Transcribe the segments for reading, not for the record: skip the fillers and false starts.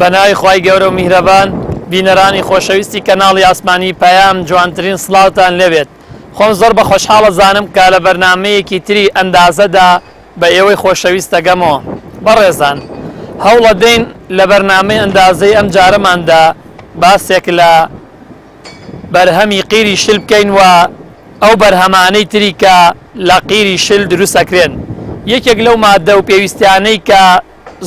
بەناوی خوای گەورە و میهرەبان بینەرانی خۆشەویستی کەناڵی ئاسمانی پەیام جوانترین سڵاوتان لەوێت. خۆم زۆر بە خۆشحاڵە زانم کە لە بەرنامەیەکی تری ئەندازەدا بە ئێوەی خۆشەویست دەگەمەوە. بەڕێزان هەوڵە دەین لە بەرنامەی ئەندازەی ئەم جارەماندا باسێک لە بەرهەمی قیری شل بکەین و ئەو بەرهەمانەی تری کە لە قیری شل دروست ئەکرێن. یەکێک لەو مادە و پێویستیانەی کە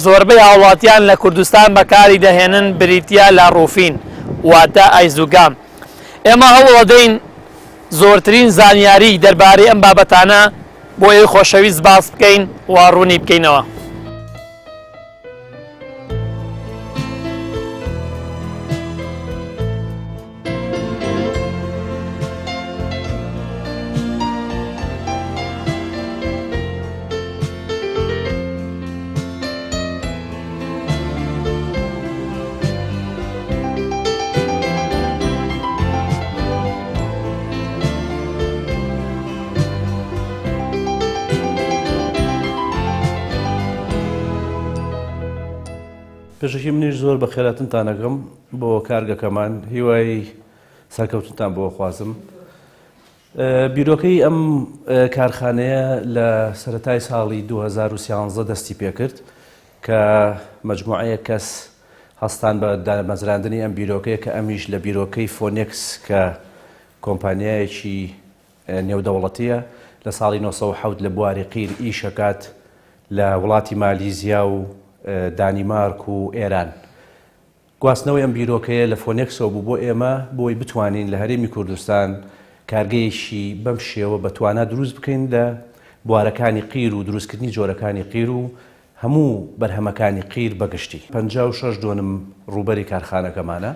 زۆربەی هاوڵاتیان لە کوردستان بەکاری دەهێنن بریتیا لە ڕووفین واتە ئایزوگام. ئێمە هەوڵە دەین زۆرترین زانیاری دەربارەی ئەم بابەتانە بۆ ئێوەی خۆشەویست باس بکەین و ڕوونی بکەینەوە. پێشەکی منیش زۆر بە خێراتنتان ئەگەم بۆ کارگەکەمان هیوای سەرکەوتنتان بۆ خوازم. بیرۆکەی ئەم کارخانەیە لە سەرەتای ساڵی 2013 دەستی پێکرد کە مەجموعەیە کەس هەستان بە دامەزراندنی ئەم بیرۆکەیە کە ئەمیش لە بیرۆکەی فۆنێکس کە کۆمپانیایەکی نێودەوڵەتیە لە ساڵی 1970 لە بواری قیر ئیشەکات لە وڵاتی مالیزیا و دانیمارک و ئێران. گواستنەوەی ئەم بیرۆکەیە لە فۆنێکسەوە بوو بۆ ئێمە بۆی بتوانین لە هەرێمی کوردستان کارگەیەکی بەم شێوە بەتوانە دروست بکەین لە بوارەکانی قیر و دروستکردنی جۆرەکانی قیر و هەموو بەرهەمەکانی قیر بەگشتی. 56 دۆنم ڕووبەری کارخانەکەمانە.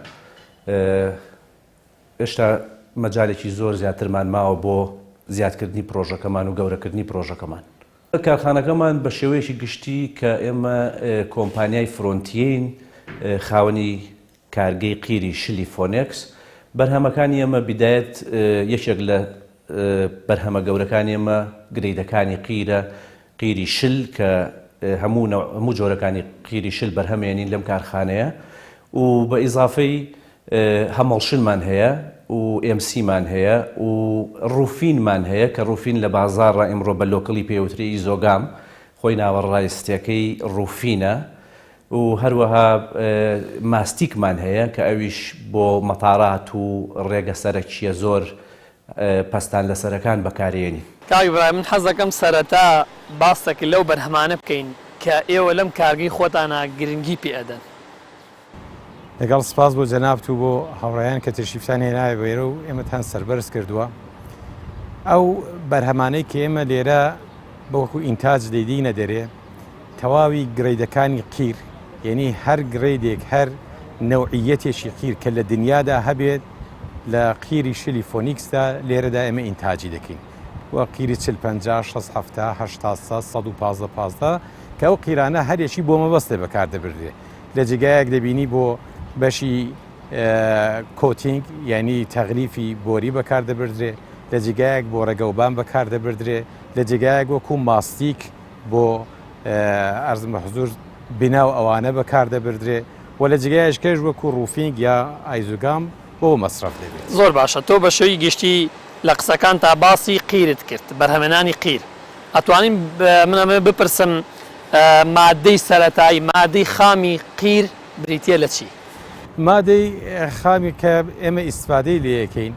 ئێشتا مەجالێکی زۆر زیاترمان ماوە بۆ زیادکردنی پرۆژەکەمان و گەورەکردنی پرۆژەکەمان. کارخانەکەمان بە شێوەیەکی گشتی کە ئێمە کۆمپانیای فرۆنتیین خاوەنی کارگەی قیری شلی فۆنێکس بەرهەمەکانی ئێمە بیدایەت یەکێک لە بەرهەمە گەورەکانی ئێمە گرەیدەکانی قیرە قیری شل کە هەموو جۆرەکانی قیری شل بەرهەمێنین لەم کارخانەیە و بە ئیزافەی هەمەڵشنمان هەیە و ئMCمان هەیە و ڕووفینمان هەیە کە ڕووفین لە بازاڕ ئێمڕۆ بە لۆکەڵی پێوتری ئیزۆگام خۆی ناوەڕایستیەکەی ڕووفینە و هەروەها ماستیکمان هەیە کە ئەویش بۆ مەتارات و ڕێگە سەرەکیە زۆر پەستان لە سەرەکان بەکارێنی. کاوی برای من حەز دەکەم سەرەتا باسێک لەو بەرهەمانە بکەین کە ئێوە لەم کارگەی خۆتانە گرنگی پێ ئەدەن. لەگەڵ سپاس بۆ جەنابەت و بۆ هاوڕێیان کە تشریفتان هێناوە بێرە و ئێمەتان سەربەرز کردووە. ئەو بەرهەمانەی کە ئێمە لێرە بەوەکو ئینتاج دەیدینە دەرێ تەواوی گرەیدەکانی قیر، یعنی هەر گرەیدێک هەر نەوعیەتێکی قیر کە لە دنیادا هەبێت لە قیری شلی فۆنیکسدا لێرەدا ئێمە ئینتاجی دەکەین. وە قیری 40 50 60 70 115 کە ئەو قیرانە هەرێکی بۆ مەبەستێ بەکار دەبردرێ. لە جێگایەک دەبینی بۆ بەشی کۆتینگ یعنی تەغلیفی بۆری بەکار دەبردرێ، لە جێگایەک بۆ ڕێگەوبان بەکار دەبردرێ، لە جێگایەک وەکو ماستیک بۆ ئەرزم بە حزور بیناو ئەوانە بەکار دەبردرێ و لە جێگایشکەش وەکو ڕووفینگ یا ئایزوگام بۆ مەصرف دەبێت. زۆر باشە. تۆ بە شێوی گشتی لە قسەکان تا باسی قیرت کرد، بەرهەمێنانی قیر. ئەتوانین منەمە بپرسم مادەی سەرەتایی مادەی خامی قیر بریتە لە چی؟ مادەی خامی کە ئێمە ئیسفادەی لێەکەین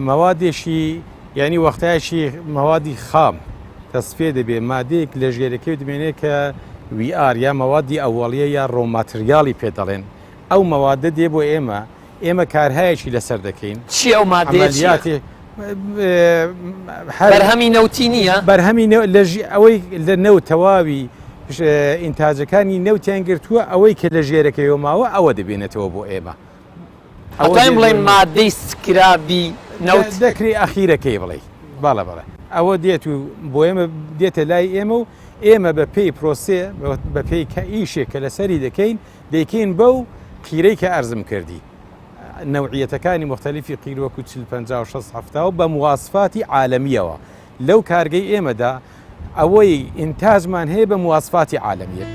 مەوادێکی ینی وەختایشی مەوادی خام دەستپێ دەبێت مادەیەک لە ژێرەکەی دمێنێت کە VR یا مەوادی ئەوەڵیە یا ڕۆماتریالی پێ دەڵێن. ئەو مەوادە دێ بۆ ئێمە کارهایەکی لەسەر دەکەین. چی ئەو مادەیەتی؟ بەرهەمی نەوتی نییە؟ بەرهەمی ئەوەی لە نەوت تەواوی ئینتاجەکانی نەوتیان گرتووە ئەوەی کە لە ژێرەکەیەوە ماوە ئەوە دەبێنێتەوە بۆ ئێمە. ئەوەی بڵێن مادەی سکرابی نەوت دەکری ئەخیرەکەی بڵێ باڵە بەڵێ ئەوە دێت و بۆ ئێمە دێتە لای ئێمە و ئێمە بە پێی پرۆسێ بە پێی کە ئیشێک کە لەسەری دەکەین دەیکەین بەو قیرەی کە ئەرزم کردی. نەوعیەتەکانی مختلفی قیر وەکو 40 50 60 و بە مواسفاتی عالەمیەوە لەو کارگەی ئێمەدا ئەوەی ئینتاجمان هەیە بە مواسفاتی عالەمیە.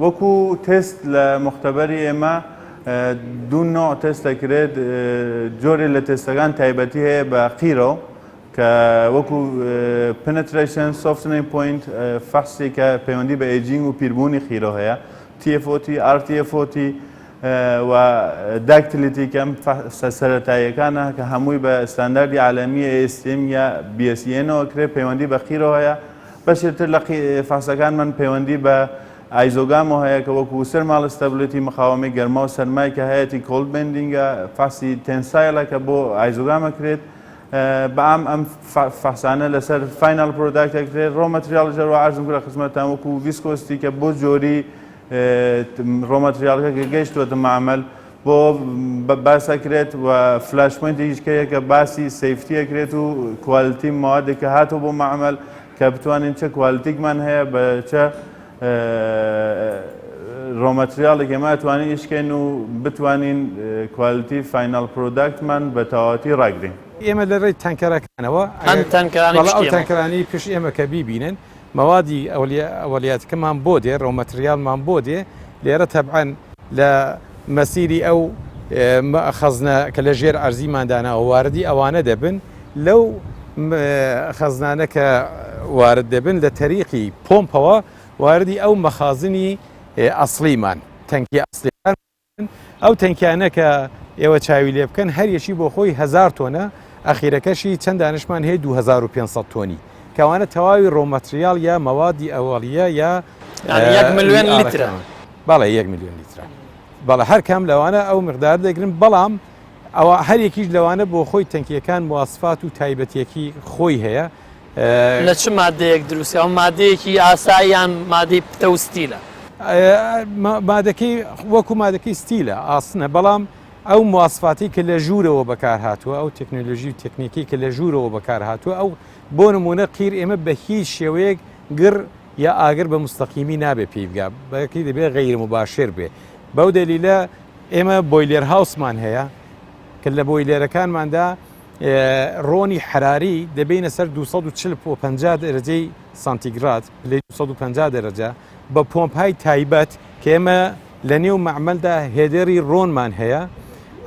وەکو تست لە مختبەری ئێمە دوو نوع تست دەکرێت جۆرێک لە تستەکان تایبەتی هەیە بە قیرۆ کە وەکو penetration softening point فەحسی کە پەیوەندی بە ئێجینگ و پیربوونی خیرۆ هەیە TFOT RTFOT و داکتلیتی کەم سەرەتاییەکانە کە هەمووی بە ستانداردی عالەمی ASTM یا BSEN-ەوە کرێ پەیوەندی بە خیرۆ هەیە بەشێتر لە فەحسەکانمان پەیوەندی بە ئایزۆگامۆ هەیە کە وەکو سەرماڵ ستەبلیتی مخاوەمی گەرما و سەرمای کە هەیەی کۆلد بندینگە فەحسی تێنسایلە کە بۆ ئایزۆگامە کرێت بەعام ئەم فەحسانە لەسەر فاینال پرۆداکتە کرێت ڕۆ مەتریال ژەر و عەرزم کرا خزمەتتان وەکو ڤیسکۆستی کە بۆ جۆری ڕۆ مەتریالەکە کە گەیشتووەتە معمەل بۆ باسە کرێت و فلاش پۆینتێکیش کەیە کە باسی سەیفتیە کرێت و کوالیتی موادێک کە هاتووە بۆ معمەل کە بتوانین چه کوالیتیکمان هەیە بە چه ڕۆمەتریالێک ئێمە توانین ئیشکەین و بتوانین کوالیتی فاینال پرۆداکتمان بە تەواوەتی ڕاگرین. ئێمە لە ڕێی تانکەرەکانەوە ئەو تانکەرانی پشت ئێمە کە بیبینن مەوادی ئەولیاتەکەمان بۆ دێ ڕۆمەتریالمان بۆ دێ لێرە تەبعەن لە مەسیری ئەو خەزنە کە لە ژێر ئەرزیمانداناوە واردی ئەوانە دەبن لەو خەزنانە کە وارد دەبن لە تەریقی پۆمپەوە واردی ئەو مەخازنی ئەسڵیمان تەنکی ئەسلیان ئەو تەنکیانە کە ئێوە چاوی لێ بکەن هەریەشی بۆ خۆی 1000 تۆنە ئەخیرەکەشی چەند دانشمان هەیە 2500 تۆنی کەوانە تەواوی ڕۆمەتریال یا مەوادی ئەوەڵیە یا 1 ملیۆن لیترە بەڵێ 1 ملیۆن لیترە بەڵێ هەر کام لەوانە ئەو مقدار دەگرن بەڵام ئەوە هەرێکیش لەوانە بۆ خۆی تەنکیەکان مواسفات و تایبەتیەکی خۆی هەیە لە چ مادەیەک دروستی ئەو مادەیەکی ئاساییان مادەی پتە و ستیلە مادەکەی وەکو مادەکەی ستیلە ئاسنە بەڵام ئەو مواسفاتی کە لە ژوورەوە بەکار هاتووە ئەو تەکنۆلۆژی و تەکنیکی کە لە ژوورەوە بەکار هاتووە ئەو بۆ نمونە قیر ئێمە بە هیچ شێوەیەک گر یا ئاگر بە مستەقیمی نابێ پێی بگا بەکی دەبێت غەیر مباشر بێ بەو دەلیلە ئێمە بۆیلێر هاوسمان هەیە کە لە بۆیلێرەکانماندا ڕۆنی حراری دەبینە سەر 250 دەرەجەی سانتیگراد پلەی 250 دەرەجە بە پۆمپای تایبەت کە ئێمە لە نێو معمەلدا هێدەری ڕۆنمان هەیە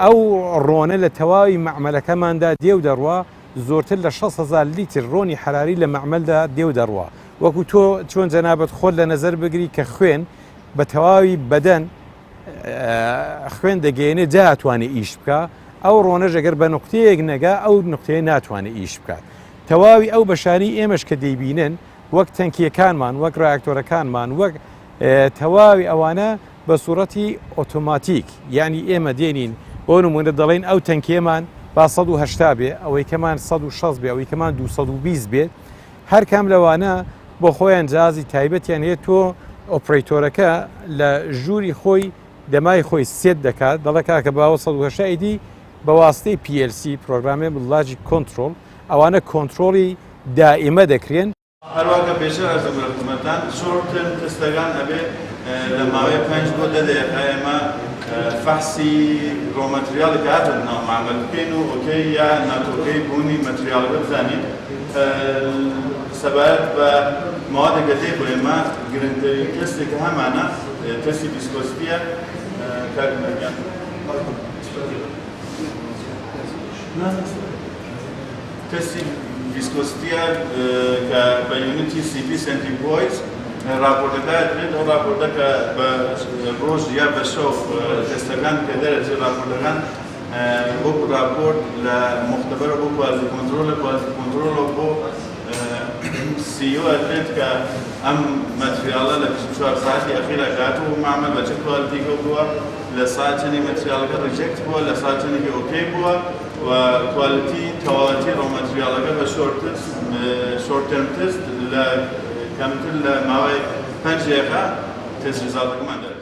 ئەو ڕۆنە لە تەواوی معمەلەکەماندا دێو دەڕوا زۆرتر لە 6,000 لیتر ڕۆنی حراری لە معمەلدا دێو دەڕوا وەکو تۆ چۆن جەنابەت خۆت لە نەزەر بگری کە خوێن بە تەواوی بەدەن خوێن دەگەێنێ جاتوانێت ئیش بکە ئەو ڕۆنەژ ئەگەر بە نقطەیەک نەگا ئەو نقطەیە ناتوانێت ئیش بکات تەواوی ئەو بەشانی ئێمەش کە دەیبینن وەک تەنکیەکانمان وەک ڕاکتۆرەکانمان وەک تەواوی ئەوانە بە سوورەتی ئۆتۆماتیک یعنی ئێمە دێنین بۆ نمونە دەڵێن ئەو تەنکیەمان با 180 بێ ئەوەی کەمان 160 بێ ئەوەی کەمان 220 بێت هەر کام لەوانە بۆ خۆیان جیازی تایبەتیان هەیە تۆ ئۆپرەیتۆرەکە لە ژووری خۆی دەمای خۆی سێت دەکات دەڵێ کاکە باوە 180 دی بە واستەی PLC پرۆگرامی بڵاجی کۆنتترۆل ئەوانە کۆنتترۆلی دائیمە دەکرێن هەروەکە پێشە ئەزمەتان شۆرتن تستەکان ئەبێ لە ماوەی 5 بۆ 10 دقیقە ئێمە فەحسی ڕۆمەتریاڵی هاتن ناومعمەل بکەین و ئۆکەی یا ناتۆکەی بوونی مەتریاڵەکە بزانین سەبارەت بە موادێکە دێ بۆ ئێمە گرنگترین تستێکە هەمانە تستی ڤیسکۆسیتیە کارگەریان تستی ڤیسکۆسیتیە کە بە یونیتی CP سنتیپۆیز راپۆرتەکە دێت ئەو راپۆرتە کە بە ڕۆژ یا بە شەو تستەکان کە دەرەچێت راپۆرتەکان وەکو راپۆرت لە مختبەرە بۆ کوالتی کۆنترۆلە بۆ CEO ئەدرێت کە ئەم مەتریاڵە لە 24 ساعتی ئەخیرە هاتووە معمەل بە چه کوالتی بووە لە ساعت چەندی مەتریالەکە ڕیجێکت بووە لە ساعت چەندێکی ئۆکەی بووە و کوالتی تەواوەتی ڕۆمەتریالەکە بە شۆرت تەرم تست لە کەمتر لە ماوەی 5 دقیقە تست ریزالتەکەمان دەرێت.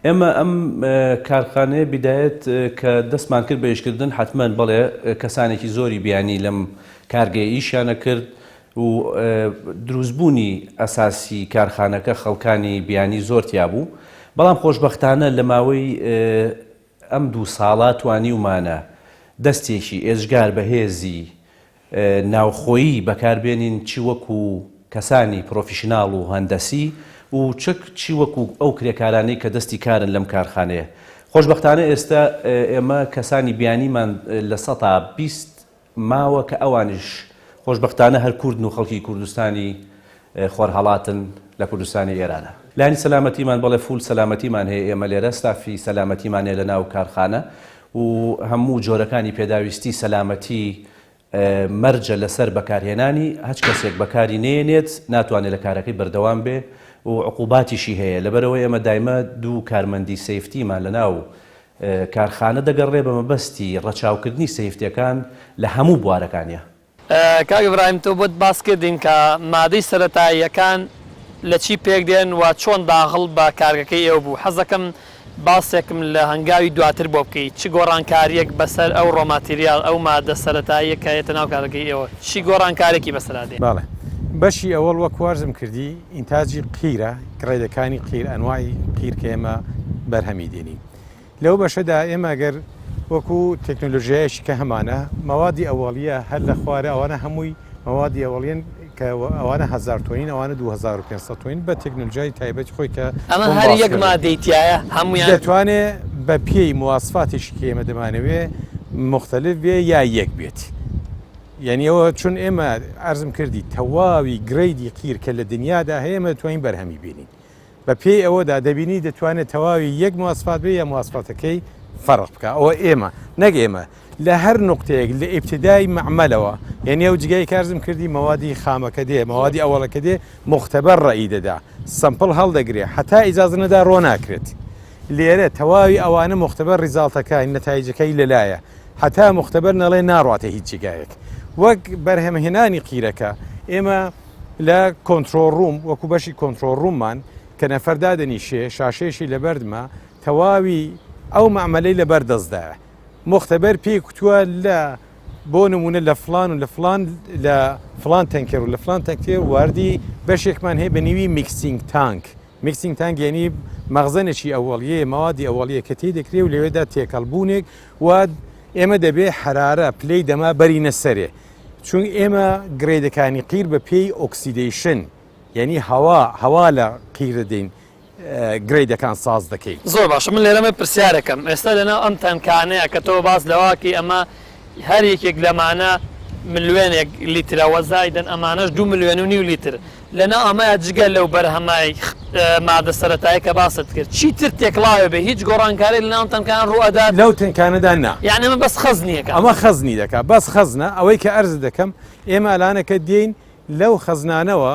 ئێمە ئەم کارخانەیە بیدایەت کە دەستمان کرد بە ئیشکردن حتمما بەڵێ کەسانێکی زۆری بیانی لەم کارگەی ئیشیانە کرد و دروستبوونی ئەساسی کارخانەکە خەڵکانی بیانی زۆرتیا بوو بەڵام خۆشبەختانە لە ماوەی ئەم 2 ساڵە توانی ومانە دەستێکی ئێژگار بەهێزی ناوخۆیی بەکاربێنین چی وەکو کەسانی پرۆفیشناڵ و هەندەسی و چی وەکو ئەو کرێکارانەی کە دەستی کارن لەم کارخانەیە. خۆشبەختانە ئێستا ئێمە کەسانی بیانیمان لە 120 ماوە کە ئەوانش خۆشبەختانە هەر کوردن و خەڵکی کوردستانی خۆرهەڵاتن لە کوردستانی ئێرانە. لانی سەلامەتیمان بەڵێ فول سەلامەتیمان هەیە ئێمە لێرە ستافی سەلامەتیمان هەیە لە ناو کارخانە و هەموو جۆرەکانی پێداویستی سەلامەتی مەرجە لەسەر بەکارهێنانی هەچ کەسێک بەکاری نێنێت ناتوانێت لە کارەکەی بەردەوام بێ و عقوباتیشی هەیە لەبەرەوەی ئێمە دایمە 2 کارمەندی سەیفتیمان لە ناو کارخانە دەگەڕێ بە مەبەستی ڕەچاوکردنی سەیفتیەکان لە هەموو بوارەکانیە. کاک ئیبراهیم تۆ بۆت باس کردین کە مادەی سەرەتاییەکان لە چی پێک دێن و چۆن داخڵ بە کارگەکەی ئێوە بوو. حەزەکەم باسێکم لە هەنگاوی دواتر بۆ بکەیت چی گۆڕانکاریەک بەسەر ئەو ڕۆماتیریال ئەو مادە سەرەتاییە کە هێتە ناو کارگەکەی ئێوە چی گۆڕانکارێکی بەسەرادێ؟ باڵێ بەشی ئەوەڵ وەک وارزم کردی ئینتاجی قیرە کڕێدەکانی قیر ئەنوای قیر کە ئێمە بەرهەمی دێنین لەو بەشەدا ئێمە گەر وەکو تەکنۆلۆژیایشی کە هەمانە مەوادی ئەوەڵیە هەر لە خوارە ئەوانە هەمووی مەوادی ئەوەڵیان کە ئەوانە 1000 توین ئەوانە 2500 توین بە تەکنۆلۆژیای تایبەتی خۆی کە ئەمە هەر یەک مادەیتیایە هەمویان دەتوانێت بە پێی مواسفاتێکی کە ئێمە دەمانەوێ مختلف بێ یا یەک بێت. یعنی ئەوە چون ئێمە ئەرزم کردی تەواوی گرەیدی قیر کە لە دنیادا هەیە ئێمە دەتوانین بەرهەمی بینین بە پێی ئەوەدا دەبینی دەتوانێت تەواوی یەک مواسفات بێ یا مواسفاتەکەی فەرق بکە. ئەوە ئێمە نەک ئێمە لە هەر نقطەیەک لە ئیبتیدای معمەلەوە یعنی ئەو جگای کارزم کردی مەوادی خامەکە دێ مەوادی ئەوەڵەکە دێ مختبەر ڕەئی دەدا سمپڵ هەڵدەگرێ حتا ئیجازە نەدا ڕۆ ناکرێت. لێرە تەواوی ئەوانە مختبەر ریزالتەکەی نەتایجەکەی لەلایە حتا مختبەر نەڵێ ناڕاتە هیچ جگایەک. وەک بەرهەمهێنانی قیرەکە ئێمە لە کۆنتترۆل ڕووم وەکو بەشی کۆنتترۆل ڕووممان کە نەفەردادنیشێ شاشێشی لەبەردمە تەواوی ئەو معمەلەی لەبەر دەستدایە مختبەر پێی کوتووە لە بۆ نمونە لە فلان و لە فلان تەنکەر و لە فلان تەکتێر واردی بەشێکمان هەیە بە نیوی میکسینگ تانک. میکسینگ تانک یعنی مەغزنێکی ئەوەڵیە مەوادی ئەوەڵیە کە تێ دەکرێت و لەوێدا تێکەڵبوونێک و ئێمە دەبێ حرارە پلەی دەما بەرینە سەرێ چون ئێمە گرێدەکانی قیر بە پێی ئۆکسیدیشن یعنی هەوا لە قیرە دێن گرێدەکان ساز دەکەیت. زۆر باشە من لێرەمە پرسیارەکەم ئێستا لەناو ئەم تەنکانەیە کە تۆ باس لەواکی ئەمە هەر یەکێک لەمانە ملیێنێک لیترەوە زایدن ئەمانەش 2.5 ملیۆن لیتر لەنا ئەمەیە جگە لەو بەرهەمای مادە سەرەتایی کە باست کرد چیتر تێکڵاوێ بێ هیچ گۆڕانکاری لەناو تەنکان ڕوئەدات لەو تەنکانەدا نا یعنی ئەمە بەس خەزنیەکە ئەمە خەزنی دەکات بەس خەزنە ئەوەی کە ئەرز دەکەم ئێمە ئەلانەکە دێین لەو خەزنانەوە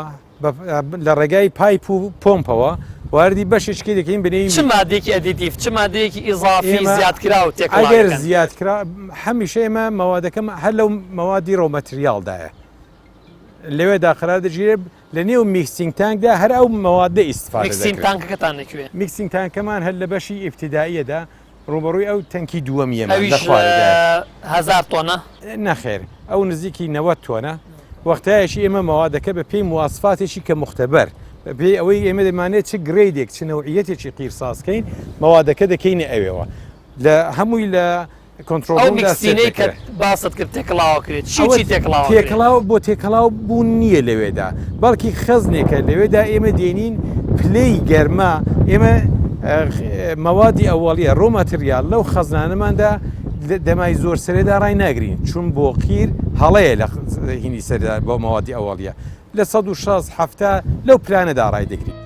لە ڕێگای پایپ و پۆمپەوە واردی بەشێکی دەکەین بنێی چ مادێکی ئەدیتیف چ مادەیەکی ئیزافی زیادکرا و ئەگەر زیادکرا هەمیشە ئێمە مەوادەکەم هەر لەو مەوادی ڕۆمەتریالدایە لەوێ داخرا دەژێت لە نێو میکسینگ تانکدا هەر ئەو مەوادە ئیسفادە میکسینگ تانکەکەتان لەکوێ میکسینگ تانکەمان هەر لە بەشی ئیبتیداییەدا ڕوبەڕووی ئەو تەنکی دووەمیە 1000 تۆنە نەخێر ئەو نزیکی 90 تۆنە وەختایشی ئێمە مەوادەکە بە پێی مواسفاتێکی کە مختبەر بێ ئەوەی ئێمە دەمانێت چ گرێدێک چ نەوعیەتێکی قیرسازکەین مەوادەکە دەکەینە ئەوێەوە لە هەمووی لە کۆنتترۆلینەی کە باست کرد تێکڵاوە کرێت تێکڵاو بۆ تێکەڵاو بوون نییە لەوێدا بەڵکی خەزنێکە لەوێدا ئێمە دێنین پلەی گەرما ئێمە مەوادی ئەوەڵیە ڕۆماتریال لەو خەزنانەماندا دەمای زۆر سەرێدا ڕای ناگرین چون بۆ قیر هەڵەیە لە هینی سەردا بۆ مەوادی ئەوەڵیە لە 1670 لەو پلانەدا ڕای دەگرین.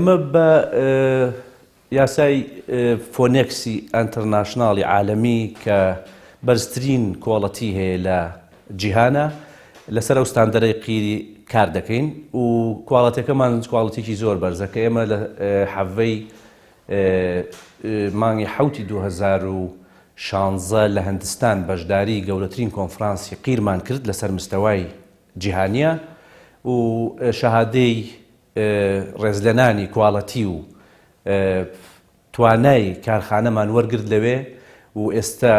ئێمە بە یاسای فۆنێکسی ئەنتەرناشناڵی عالەمی کە بەرزترین کۆڵەتی هەیە لە جیهانە لەسەر ئەو ستاندەرەی قیری کار دەکەین و کواڵەتەکەمان کواڵەتێکی زۆر بەرزە کە ئێمە لە حەڤەی مانگی حوتی 2016 لە هەندستان بەشداری گەورەترین کۆنفرانسی قیرمان کرد لەسەر مستەوای جیهانیە و شەهادەی ڕێزلێنانی کواڵەتی و توانای کارخانەمان وەرگرت لەوێ و ئێستا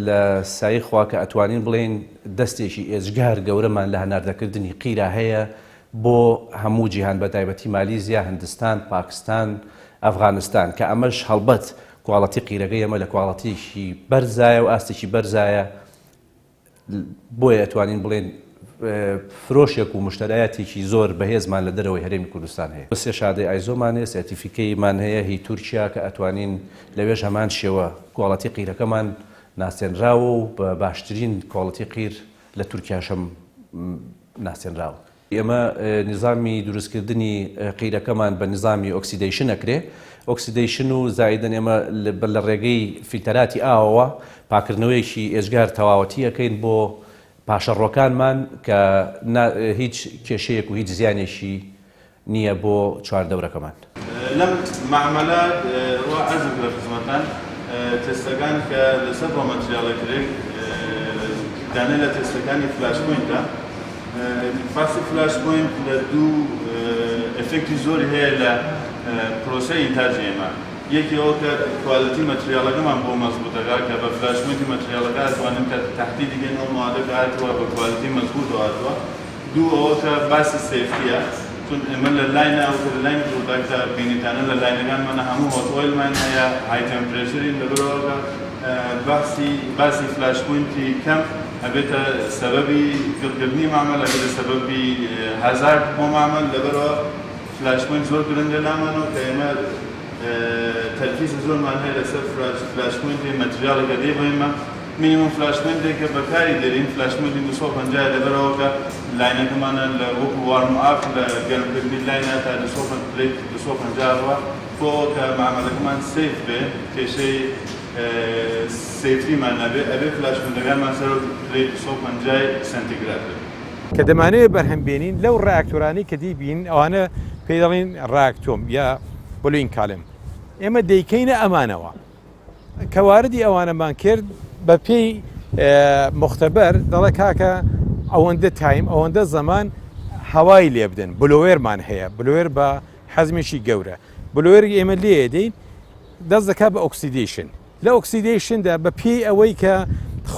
لە سایی خوا کە ئەتوانین بڵێن دەستێکی ئێجگار گەورەمان لە هەناردەکردنی قیرا هەیە بۆ هەموو جیهان بە تایبەتی مالیزیا، هەندستان، پاکستان، ئەفغانستان کە ئەمەش هەڵبەت کواڵەتی قیرەکەی ئەمە لە کواڵەتیشی بەرزایە و ئاستێکی بەرزایە بۆیە ئەتوانین بڵێن فرۆشێک و مشتەرایەتێکی زۆر بەهێزمان لە دەرەوەی هەرێمی کوردستان هەیە. سێ شادەی ئایزۆمان هەیە، سێرتیفیکەیمان هەیە هی تورکیا کە ئەتوانین لەوێژ هەمان شێوە کواڵەتی قیرەکەمان ناسێنراوە و بە باشترین کواڵەتی قیر لە تورکیاشەم ناسێنراوە. ئێمە نظامی دروستکردنی قیرەکەمان بە نظامی ئۆکسیدەیشن ئەکرێ. ئۆکسیدەیشن و زایدەن ئێمە لە ڕێگەی فیلتەراتی ئاوەوە پاکردنەوەیەکی ئێجگار تەواوەتی ئەەکەین بۆ پاشەڕۆکانمان کە هیچ کێشەیەک و هیچ زیانێکی نییە بۆ چواردەورەکەمان. لەم معاملە وا عەرزم لە خزمەتان تێستەکان کە لەسەر بۆ مەتریاڵێکرێک دانێ لە تێستەکانی فلاش پۆینتە. فاسی فلاش پۆینت لە دوو ئەفێکتی زۆری هەیە لە پرۆسەی ئینتاجی ئێمە. یەکی ئەوە کە کوالیتی مەتریاڵەکەمان بۆ مەزبوطەکە کە بە فلاش پۆینتی مەتریاڵەکە ئەتوانین کە تەحدید دیگەن ئەو موادەکە هاتووە بە کوالیتی مەزبوط هاتووە. دوو ئەوە کە باسی سێفتیە چون ئێمە لە لاینە ئەو کە لە لاین پرۆداکتە بینیتانە لە لاینەکانمانە هەموو هۆت ئۆیلمان هەیە های تەمپرێچەرین لەبەرەوە باسی فلاش پۆینتی کەم ئەبێتە سەبەبی گرتکردنی معامەل ئەبێتە سەبەبی هەزار بۆ معامەل لەبەرەوە فلاش پۆینت زۆر گرنگە لامانەوە کە ئێمە تەرکیز زۆرمان هەیە لەسەر فلاش پۆینتی مەتریاڵێکە دێ بۆ ئێمە مینیمم فلاش پۆینتێکە بەکاری دەرین فلاش پۆینتی 250 لەبەرەوە کە لاینەکەمانە لە وەکو وارم ئاپ لە گەرمکردنی لاینە تا 250ەوە بۆ کە معامەلەکەمان سیف بێ کێشەی سیفتیمان نەبێ ئەبێ فلاش پۆینتەکانمان سەر پلەی 250 سنتیگراد بێ. کە دەمانەوێت بەرهەمبێنین لەو ڕاکتۆرانی کە دیبین ئەوانە پێی دەڵێن ڕاکتۆم یا بڵین کاڵم ئێمە دەیکەینە ئەمانەوە کەواردی ئەوانەمان کرد بە پێی مختبەر دەڵێ کاکە ئەوەندە تایم ئەوەندە زەمان هەوای لێ بدەن بلۆوێرمان هەیە بلۆوێر بە حەزمێکی گەورە بلۆوێری ئێمە لێ دەین دەست دەکات بە ئۆکسیدیشن لە ئۆکسیدیشندا بە پێی ئەوەی کە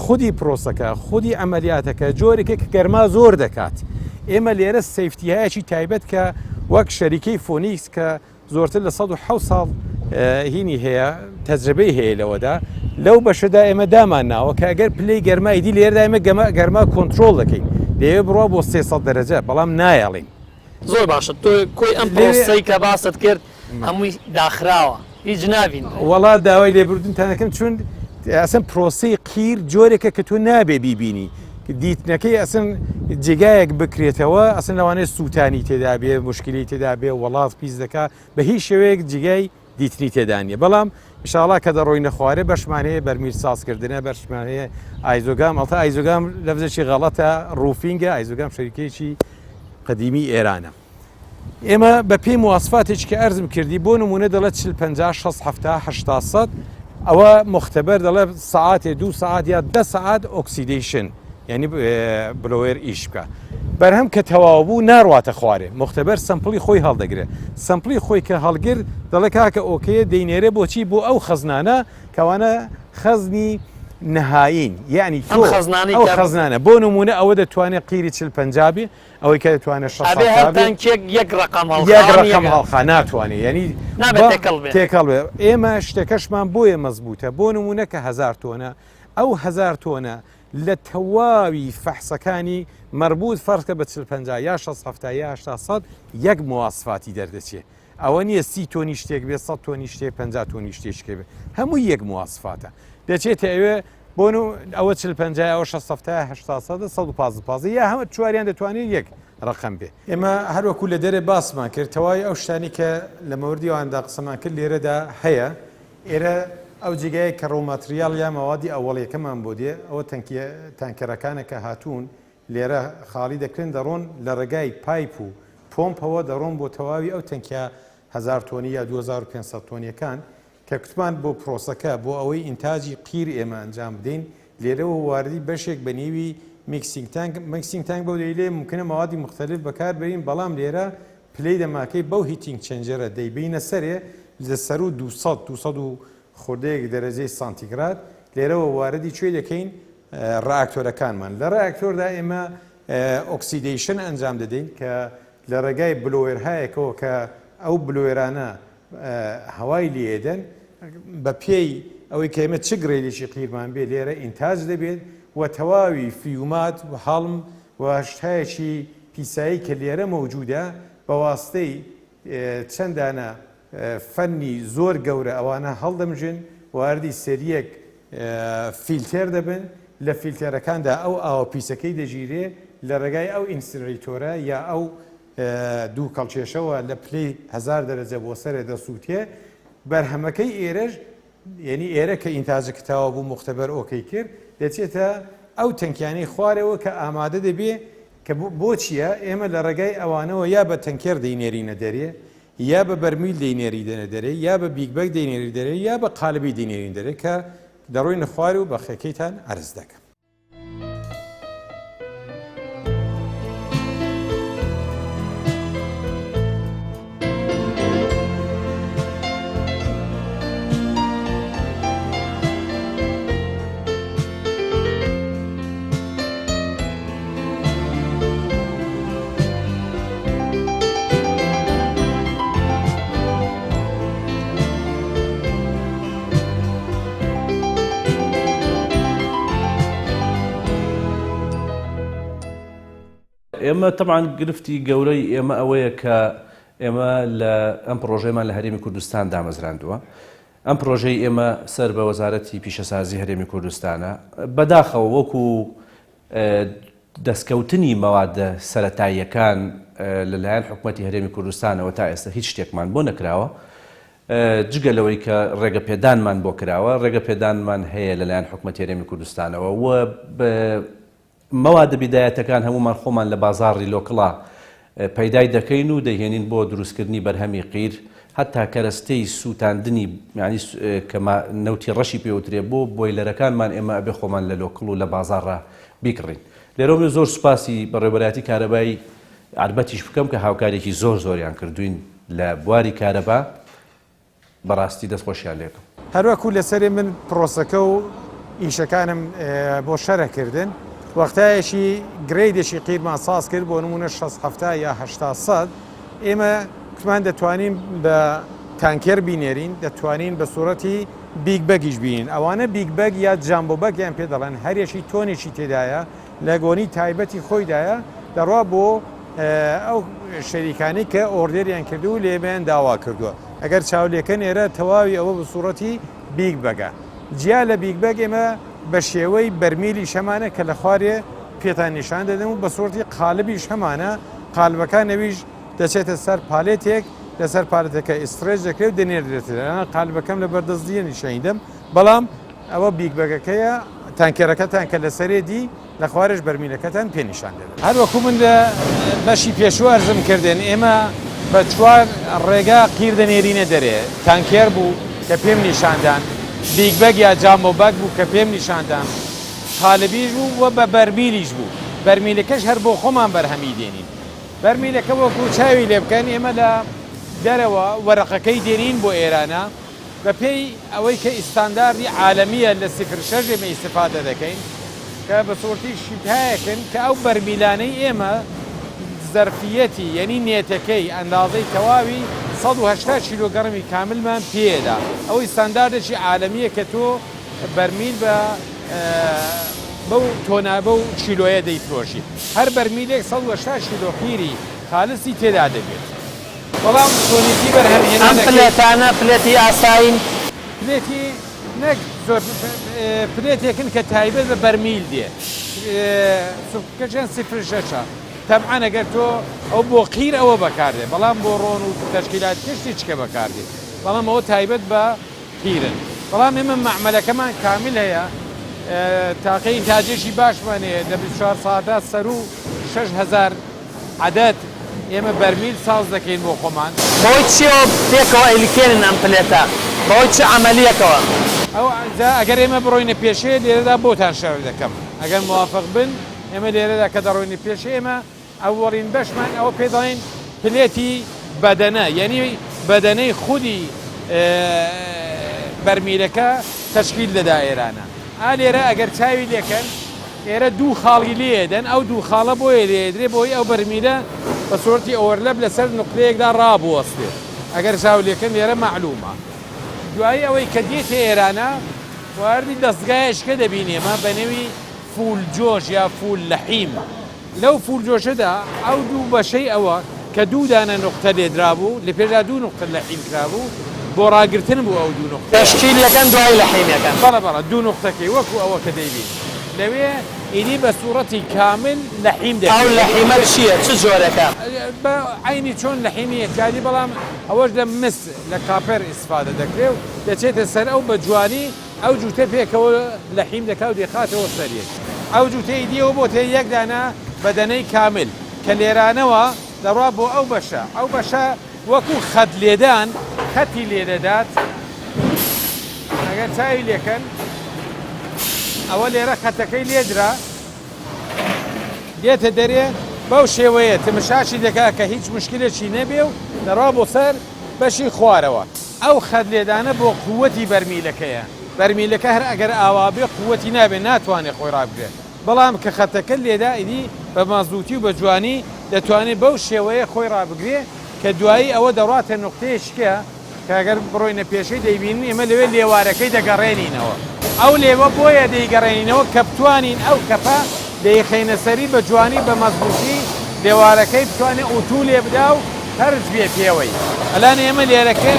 خودی پرۆسەکە خودی ئەمەلیاتەکە جۆرێکە کە گەرما زۆر دەکات ئێمە لێرە سەیفتیایەکی تایبەت کە وەک شەریکەی فۆنیکس کە زۆرتر لە 100 ساڵ هینی هەیە تەجربەی هەیە لەوەدا لەو بەشەدا ئێمە دامان ناوە کە ئەگەر پلەی گەرمایدی لێردا ئێمە گەرما کۆنتترۆل دەکەین لێوێ بڕوا بۆ 300 دەرەجە بەڵام نایەڵین زۆر باشە تۆ کۆی ئەم پرۆسەی کە باست کرد هەمووی داخراوە هیچ نابین وڵا داوای لێبوردنتانەکەم چون ئەسن پرۆسی قیر جۆرێکە کە تۆ نابێ بیبینی دیتنەکەی ئەسن جێگایەک بکرێتەوە ئەسن لەوانەیە سووتانی تێدا بێ مشکلی تێدا بێ وڵات پیس دەکا بە هیچ شێوەیەک جگای دیتنی تێدانە بەڵام میشاڵا کە دەڕۆی نەخوارێ بەشمانەیە بەرمیر سازکردنە بەشمانەیە ئایزۆگام ئەڵتا ئایزۆگام لەفزێکی غەڵەتە ڕوفینگە ئایزۆگام شەریکەیەکی قەدیمی ئێرانە ئێمە بە پێی مواسفاتێک کە ئەرزم کردی بۆ نمونە دەڵێت 50 60 70 ئەوە مختبەر دەڵێ ساعاتێ 2 ساعات یا 10 ساعات ئۆکسیدیشن یعنی بلۆوێر ئیش بکە بەرهەم کە تەواو بوو ناڕواتە خوارێ مختبەر سمپڵی خۆی هەڵدەگرێت سمپڵی خۆی کە هەڵگر دەڵێ کاکە ئۆکەیە دەینێرە بۆچی بۆ ئەو خەزنانە کەوانە خەزنی نەهاین یعنی ئەو خەزنانە بۆ نمونە ئەوە دەتوانێت قیری 40 ئەوەی کە دەتوانێت 6 یەک ڕقم هەڵخا ناتوانێت ینی تێکەڵ بێ ئێمە شتەکەشمان بۆیە مەزبوطە بۆ نمونە کە 1000 تۆنە ئەو 1000 تۆنە لە تەواوی فەحسەکانی مربوط فەرقە بە 40 یا 60 یا 80 یەک مواسفاتی دەردەچێت ئەوە نییە 30 تۆنی شتێک بێ 100 تۆنی شتێک 50 تۆنی شتێشکێ بێ هەموو یەک مواسفاتە دەچێتە ئەوێ بۆن ئەوە 40 ئەوە 150 یا هەمە چواریان دەتوانێت یەک ڕقم بێ. ئێمە هەروەکو لە دەرێ باسمان کرد تەواوی ئەو شتانی کە لە مەوردیواندا قسەمان کرد لێرەدا هەیە. ئێرە ئەو جێگای کە ڕۆماتریال یا مەوادی ئەوڵیەکەمان بۆ دێ ئەوە تانکەرەکانە کە هاتوون لێرە خاڵی دەکرێن دەڕۆن لە ڕێگای پایپ و پۆمپەوە دەڕۆن بۆ تەواوی ئەو تەنکیا 1000 تۆنی یا 2500 تۆنیەکان کە کوتمان بۆ پرۆسەکە بۆ ئەوەی ئینتاجی قیر ئێمە ئەنجام بدەین لێرەوە واردی بەشێک بە نێوی میکسینگ تانک بەو دەیلێ ممکنە مەوادی مختلف بەکار بەرین بەڵام لێرە پلەی دەماکەی بەو هیتینگ چەنجەرە دەیبینە سەرێ لە سەر و 200 و خۆردەیەک دەرەجەی سانتیگراد لێرەوە واردی کوێ دەکەین ڕاکتۆرەکانمان لە ڕاکتۆردا ئێمە ئۆکسیدیشن ئەنجام دەدەین کە لە ڕێگای بلۆێرهایەکەوە کە ئەو بلۆێرانە هەوای لێدەن بە پێی ئەوەی کە ئێمە چ گرێلێکی قیرمان بێ لێرە ئینتاج دەبێت و تەواوی فیومات و هەڵم و شتایەکی پیسایی کە لێرە مەوجودە بە واستەی چەندانە فەنی زۆر گەورە ئەوانە هەڵدەمژن واردی سەریەک فیلتێر دەبن لە فیلتێرەکاندا ئەو ئاوە پیسەکەی دەژیرێ لە ڕێگای ئەو ئینسینەرێتۆرە یا ئەو دوو کەڵکێشەوە لە پلەی 1000 دەرەجە بۆ سەرێ دەسووتێ بەرهەمەکەی ئێرەش یعنی ئێرە کە ئینتاجە کتاوە بوو مختبەر ئۆکەی کرد دەچێتە ئەو تەنکیانەی خوارەوە کە ئامادە دەبێ کە بۆ چییە ئێمە لە ڕێگای ئەوانەوە یا بە تەنکێر دەینێرینە دەرێ یا بە بەرمیل دەینێری دەنە دەرێ یا بە بیگبەک دەینێری دەرێ یا بە قالبی دەینێرین دەرێ کە دەڕۆینە خوار و بە خێکەیتان عەرز دەکەم. ئێمە طبعاً گرفتی گەورەی ئێمە ئەوەیە کە ئێمە لە ئەم پرۆژەیەمان لە هەرێمی کوردستان دامەزراندووە. ئەم پرۆژەی ئێمە سەر بە وەزارەتی پیشەسازی هەرێمی کوردستانە بەداخەوە وەکو دەستکەوتنی مەوادە سەرەتاییەکان لەلایەن حکوومەتی هەرێمی کوردستانەوە تا ئێستا هیچ شتێکمان بۆ نەکراوە جگە لەوەی کە ڕێگە پێدانمان بۆ کراوە ڕێگە پێدانمان هەیە لەلایەن حکوومەتی هەرێمی کوردستانەوە و مەوادە بیدایەتەکان هەمومان خۆمان لە بازاڕی لۆکڵا پەیدای دەکەین و دەهێنین بۆ دروستکردنی بەرهەمی قیر هەتا کەرەستەی سووتاندنی یعنی کە نەوتی ڕەشی پێوترێ بۆ بۆیلەرەکانمان ئێمە ئەبێ خۆمان لە لۆکڵ و لە بازاڕە بیکڕین. لێرەوە زۆر سوپاسی بەڕێوەبەرایەتی کارەبایی عربەتیش بکەم کە هاوکارێکی زۆریان کردوین لە بواری کارەبا بەڕاستی دەستخۆشیان لێکم. هەروەکو لەسەرێ من پرۆسەکە و ئیشەکانم بۆ شەرەکردن وەختایەکی گرێدێکی قیرمان ساز کرد بۆ نمونە 60 یا 80 ئێمە کوتمان دەتوانین بە تانکێر بینێرین دەتوانین بە سوورەتی بیگبەگیش بین ئەوانە بیگبەگ یا جامبۆبەگیان پێ دەڵێن هەرێکی تۆنێکی تێدایە لە گۆنی تایبەتی خۆیدایە دەڕوا بۆ ئەو شەریکانی کە ئۆردێریان کردو و لێبیان داوا کردووە ئەگەر چاولێکەن ئێرە تەواوی ئەوە بە سوورەتی بیگبەگە جیا لە بیگبەگ ئێمە بە شێوەی بەرمیلی شەمانە کە لە خوارێ پێتان نیشان دەدەم و بە سوورەتی قالبی شەمانە قالبەکان نەویش دەچێتە سەر پالێتێک لەسەر پالێتەکە ئیسترێج دەکرێت و دەنێردرێتەوە قالبەکەم لە بەردەستدیە نیشانیدەم بەڵام ئەوە بیگبەگەکەیە تانکێرەکەتان کە لە سەرێدی لە خوارش بەرمیلەکەتان پێ نیشان دەدەن. هەروەکو من لە بەشی پێشوە ئەرزم کردن ئێمە بە 4 ڕێگا قیر دەنێرینە دەرێ تانکێر بوو کە پێم نیشاندان بیگبەگ یا جامۆبەگ بوو کە پێم نیشاندان قالبیش بوو و بە بەرمیلیش بوو بەرمیلەکەش هەر بۆ خۆمان بەرهەمی دێنین بەرمیلەکە وەکو چاوی لێ بکەن ئێمە لە دەرەوە وەرەقەکەی دێنین بۆ ئێرانە بە پێی ئەوەی کە ئیستانداردی عالەمیە لە 06 ئێمە ئیستیفادە دەکەین کە بە سوورەتی شیتایەکن کە ئەو بەرمیلانەی ئێمە زەرفیەتی یعنی نێتەکەی ئەندازەی تەواوی 180 کیلۆگرمی کاملمان پێدا ئەوەی ئیستانداردێکی عالەمیە کە تۆ بەرمیل بە بەو تۆنابە و کیلۆیە دەیفرۆشی هەر بەرمیلێک 180 کیلۆ قیری خالصی تێدا دەبێت بەڵام تۆنیتی بەرهەمهێنان ئەم پلێتانە پلێتی ئاساین پلێتی نەک زۆر پلێتێکن کە تایبەت بە بەرمیل دێ سوکەچەند سفر شەشە تەبعەن ئەگەر تۆ ئەو بۆ قیر ئەوە بەکاردێ بەڵام بۆ ڕۆن و تەشکیلات کشتی چکە بەکاردێ بەڵام ئەوە تایبەت بە قیرن بەڵام ئێمە مەعمەلەکەمان کامل هەیە تاقەی تاجێشی باشمانەیە لە 24 ساعتە سەر و 6,000 عەدەد ئێمە بەرمیل ساز دەکەین بۆ خۆمان بۆی چیەوە پێکەوە ئەیلیکێنن ئەم پلێتە بۆی چ عەمەلیەکەوە ئەو ئەگەر ئێمە بڕۆینە پێشەیە لێرەدا بۆتان شەڕ دەکەم ئەگەر موافق بن ئێمە لێرەدا کە دەڕۆینە پێش ئێمە ئەو وەڕین بەشمان ئەوە پێ دەڵێن پلێتی بەدەنە یعنی بەدەنەی خودی بەرمیلەکە تەشکیل دەدا ئێرانە لێرە ئەگەر چاوی لێکەن ئێرە دوو خاڵی لێدەن ئەو دوو خاڵە بۆیە لێدرێ بۆی ئەو بەرمیلە بە سۆرتی ئۆڤەرلەپ لەسەر نقطەیەکدا ڕابوەستێ ئەگەر چاو لێکەن لێرە معلومە دوایی ئەوەی کە دێتە ئێرانە واردی دەستگایشکە دەبینێمە بە نێوی فول جۆش یا فول لەحیم لەو فول جۆشەدا ئەو دوو بەشەی ئەوە کە دوو دانە نقطە لێدرا بوو لە پێشدا دوو نقطە لەحیم کرابوو بۆ ڕاگرتن بوو ئەو دوو نقطە تەشکیلەکەن دوای لەحیمەکەن بەڵە دوو نقطەکەی وەکو ئەوە کە دەیبین لەوێ ئیدی بە سوورەتی کامل لەحیم دەکەن ئەو لەحیمە چییە چ جۆرەکە بە عینی چۆن لەحیمی ئێکادی بەڵام ئەوەش لە مس لە کاپەر ئیسفادە دەکرێت و دەچێتە سەر ئەو بە جوانی ئەو جوتە پێکەوە لەحیم دەکا و دێخاتەوە سەریێک ئەو جوتەی دیەوە بۆ تێ یەک دانە بەدەنەی کامل کە لێرانەوە دەڕوا بۆ ئەو بەشە ئەو بەشە وەکو خەت لێدان خەتی لێدەدات ئەگەر چاوی لێکەن ئەوە لێرە خەتەکەی لێدرا دێتە دەرێ بەو شێوەیە تمشاشی دەکا کە هیچ مشکلێکی نەبێ و دەڕا بۆ سەر بەشی خوارەوە ئەو خەت لێدانە بۆ قووەتی بەرمیلەکەیە بەرمیلەکە هەر ئەگەر ئاوا بێ قووەتی نابێ ناتوانێت خۆی ڕابگرێت بەڵام کە خەتەکە لێدا ئیدی بە مازووتی و بە جوانی دەتوانێت بەو شێوەیە خۆی ڕابگرێ کە دوایی ئەوە دەڕاتە نقطەیەشکە کاگەر بڕۆینە پێشەی دەیبینین ئێمە لەوێ لێوارەکەی دەگەڕێنینەوە ئەو لێوە بۆیە دەیگەڕێنینەوە کە بتوانین ئەو کەپە دەیخینە سەری بە جوانی بە مەزبوطی لێوارەکەی بتوانێت ئوتو لێ بدا و هەرج بێ پێوەی ئەلان ئێمە لێرەکە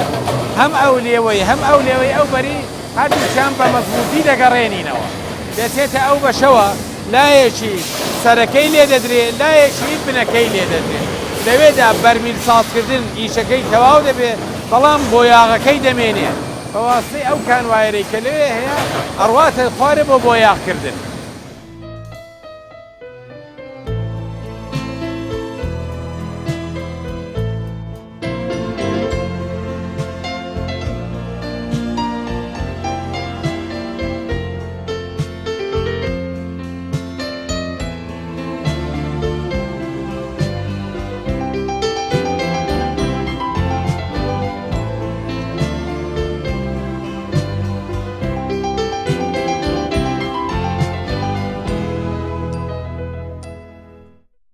هەم ئەو لێوەی هەم ئەو لێوەی ئەو بەری هەردووچیان بە مەزبوطی دەگەڕێنینەوە دەچێتە ئەو بەشەوە لایەکی سەرەکەی لێ دەدرێت لایەکی بنەکەی لێ دەدرێت لەوێدا بەرمیل سازکردن ئیشەکەی تەواو دەبێت بەڵام بۆ یاغەکەی دەمێنێت بەواسطەی ئەو کانوایرەی کە لەوێ هەیە ئەڕواتە خوارە بۆ یاغکردن